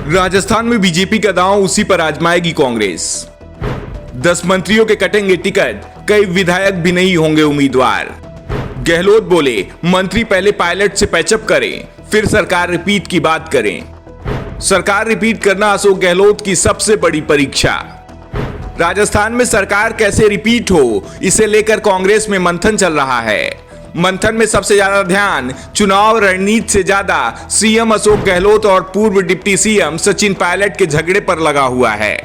राजस्थान में बीजेपी का दांव उसी पर आजमाएगी कांग्रेस। 10 मंत्रियों के कटेंगे टिकट, कई विधायक भी नहीं होंगे उम्मीदवार। गहलोत बोले मंत्री पहले पायलट से पैचअप करें, फिर सरकार रिपीट की बात करें। सरकार रिपीट करना अशोक गहलोत की सबसे बड़ी परीक्षा। राजस्थान में सरकार कैसे रिपीट हो, इसे लेकर कांग्रेस में मंथन चल रहा है। मंथन में सबसे ज्यादा ध्यान चुनाव रणनीति से ज्यादा सीएम अशोक गहलोत और पूर्व डिप्टी सीएम सचिन पायलट के झगड़े पर लगा हुआ है।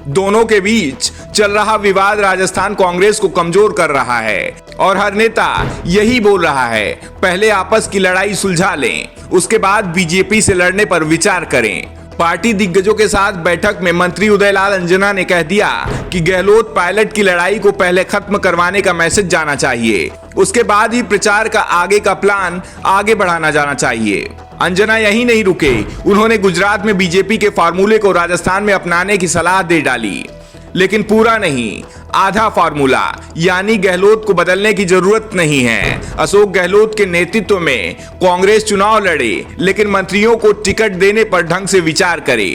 दोनों के बीच चल रहा विवाद राजस्थान कांग्रेस को कमजोर कर रहा है और हर नेता यही बोल रहा है, पहले आपस की लड़ाई सुलझा लें, उसके बाद बीजेपी से लड़ने पर विचार करें। पार्टी दिग्गजों के साथ बैठक में मंत्री उदयलाल अंजना ने कह दिया कि गहलोत पायलट की लड़ाई को पहले खत्म करवाने का मैसेज जाना चाहिए, उसके बाद ही प्रचार का आगे का प्लान आगे बढ़ाना जाना चाहिए। अंजना यही नहीं रुके, उन्होंने गुजरात में बीजेपी के फार्मूले को राजस्थान में अपनाने की सलाह दे डाली, लेकिन पूरा नहीं, आधा फार्मूला, यानी गहलोत को बदलने की जरूरत नहीं है। अशोक गहलोत के नेतृत्व में कांग्रेस चुनाव लड़े, लेकिन मंत्रियों को टिकट देने पर ढंग से विचार करे।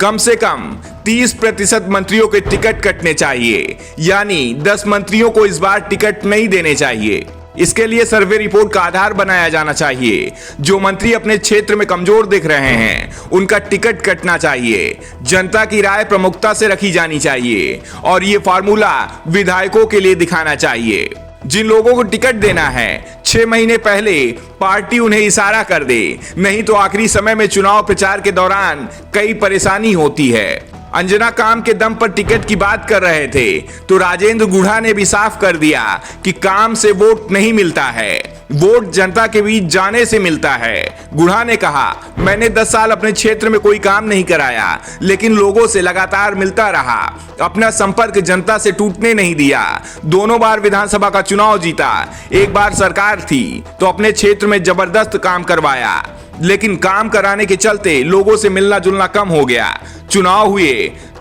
कम से कम 30% मंत्रियों के टिकट कटने चाहिए, यानी 10 मंत्रियों को इस बार टिकट नहीं देने चाहिए। इसके लिए सर्वे रिपोर्ट का आधार बनाया जाना चाहिए। जो मंत्री अपने क्षेत्र में कमजोर दिख रहे हैं, उनका टिकट कटना चाहिए। जनता की राय प्रमुखता से रखी जानी चाहिए और ये फार्मूला विधायकों के लिए दिखाना चाहिए। जिन लोगों को टिकट देना है, 6 महीने पहले पार्टी उन्हें इशारा कर दे, नहीं तो आखिरी समय में चुनाव प्रचार के दौरान कई परेशानी होती है। अंजना काम के दम पर टिकट की बात कर रहे थे, तो राजेंद्र गुढ़ा ने भी साफ कर दिया कि काम से वोट नहीं मिलता है, वोट जनता के बीच जाने से मिलता है। गुढ़ा ने कहा, मैंने 10 साल अपने क्षेत्र में कोई काम नहीं कराया, लेकिन लोगों से लगातार मिलता रहा, अपना संपर्क जनता से टूटने नहीं दिया। दोनों बार विधानसभा का चुनाव जीता, एक बार सरकार थी तो अपने क्षेत्र में जबरदस्त काम करवाया, लेकिन काम कराने के चलते लोगों से मिलना जुलना कम हो गया। चुनाव हुए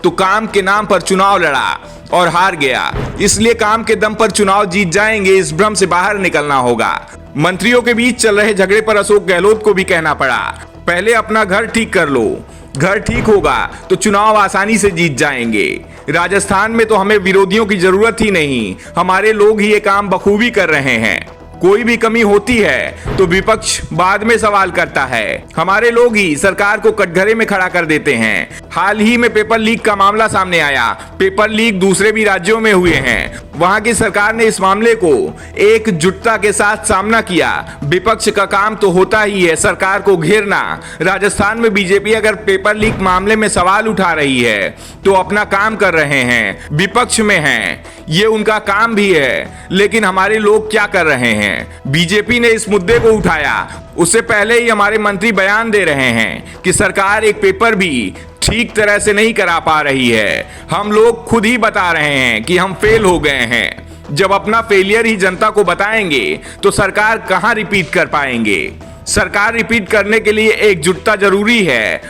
तो काम के नाम पर चुनाव लड़ा और हार गया, इसलिए काम के दम पर चुनाव जीत जाएंगे, इस भ्रम से बाहर निकलना होगा। मंत्रियों के बीच चल रहे झगड़े पर अशोक गहलोत को भी कहना पड़ा, पहले अपना घर ठीक कर लो, घर ठीक होगा तो चुनाव आसानी से जीत जाएंगे। राजस्थान में तो हमें विरोधियों की जरूरत ही नहीं, हमारे लोग ही ये काम बखूबी कर रहे हैं। कोई भी कमी होती है तो विपक्ष बाद में सवाल करता है, हमारे लोग ही सरकार को कटघरे में खड़ा कर देते हैं। हाल ही में पेपर लीक का मामला सामने आया, पेपर लीक दूसरे भी राज्यों में हुए हैं, वहां की सरकार ने इस मामले को एकजुटता के साथ सामना किया। विपक्ष का काम तो होता ही है सरकार को घेरना। राजस्थान में बीजेपी अगर पेपर लीक मामले में सवाल उठा रही है तो अपना काम कर रहे हैं, विपक्ष में हैं, ये उनका काम भी है, लेकिन हमारे लोग क्या कर रहे हैं? बीजेपी ने इस मुद्दे को उठाया, उससे पहले ही हमारे मंत्री बयान दे रहे हैं कि सरकार एक पेपर भी ठीक तरह से नहीं करा पा रही है। हम लोग खुद ही बता रहे हैं कि हम फेल हो गए हैं। जब अपना फेलियर ही जनता को बताएंगे तो सरकार कहां रिपीट कर पाएंगे? सरकार रिपीट करने के लिए एकजुटता जरूरी है।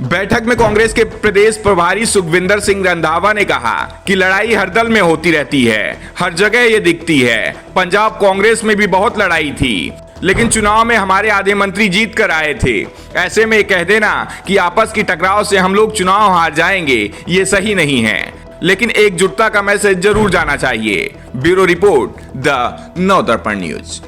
बैठक में कांग्रेस के प्रदेश प्रभारी सुखविंदर सिंह रंधावा ने कहा कि लड़ाई हर दल में होती रहती है, हर जगह ये दिखती है। पंजाब कांग्रेस में भी बहुत लड़ाई थी, लेकिन चुनाव में हमारे आधे मंत्री जीत कर आए थे। ऐसे में कह देना कि आपस की टकराव से हम लोग चुनाव हार जाएंगे, ये सही नहीं है, लेकिन एकजुटता का मैसेज जरूर जाना चाहिए। Bureau report, the Navdarpan news.